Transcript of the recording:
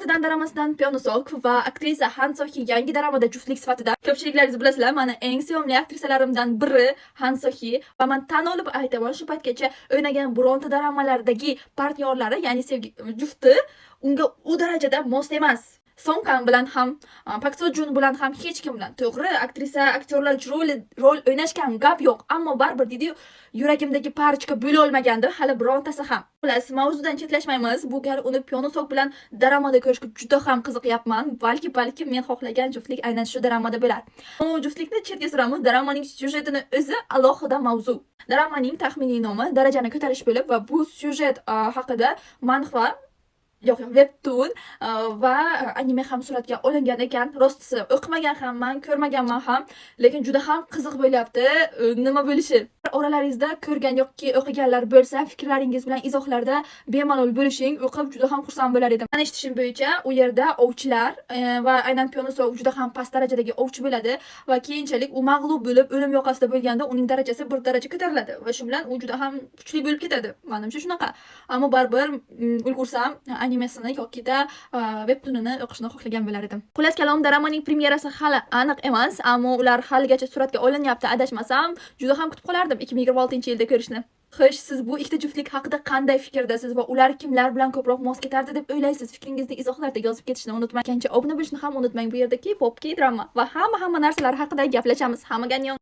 ortadan daramasidan Pyonosok va aktrisa Han Sohee yangi daramada juftlik sifatida ko'pchiliklaringiz bilasizlar, meni eng sevimli aktrisalarimdan biri Han Sohee va men tan olib aytaman, shu paytgacha o'ynagan bironta daramalardagi partnyorlari, ya'ni sevgi jufti unga u darajada mos emas. Song Kang bilan ham, Park Seo Joon bilan ham hech kim bilan. To'g'ri, aktrisa, aktyorlar rol o'ynashgan gap yo'q, ammo baribir deydi-yu, yuragimdagi parchka bo'la olmagandi hali birontasi ham. Xullas, mavzudan chetlashmaymiz. Bu gal uni Pyonosok bilan daramada ko'rishga juda ham qiziqyapman. Balki men xohlagan juftlik aynan shu daramada bo'lar. U juftlikni chetga suramiz. Daramaning syujetini o'zi alohida mavzu. Daramaning taxminiy nomi Darajani ko'tarish bo'lib va bu syujet haqida manhva webtoon va anime ham suratga olingan ekan. Rostisi o'qimagan hamman, ko'rmaganman ham, lekin juda ham qiziq bo'lyapti. Nima bo'lishi? Oralaringizda ko'rgan yoki o'qiganlar bo'lsa, fikrlaringiz bilan izohlarda bemalol bo'lishing. O'qib juda ham xursand bo'lar edim. Mana eshitishim bo'yicha, u yerda ovchilar va aynan Pyonosok juda ham past darajadagi ovchi bo'ladi va keyinchalik u mag'lub bo'lib, o'lim yoqasida bo'lganda uning darajasi bir daraja ko'tariladi va shu bilan u juda ham kuchli bo'lib ketadi. Menimcha shunaqa. Ammo baribir ulgursam animesini yoki-da webtoonini o'qishni xohlagan bo'lar edim. Xullas kalom, daramaning premyerasi hali aniq emas, ammo ular haligacha suratga olinyapti, adashmasam. Juda ham kutib qolardim 2026-yilda ko'rishni. Xo'sh, siz bu ikkita juftlik haqida qanday fikrdasiz va ular kimlar bilan ko'proq mos ketardi deb o'ylaysiz? Fikringizni izohlarda yozib ketishni unutmang. Obuna bo'lishni ham unutmang. Bu yerda K-pop, K-drama va hamma narsalar haqida gaplashamiz. Hammaga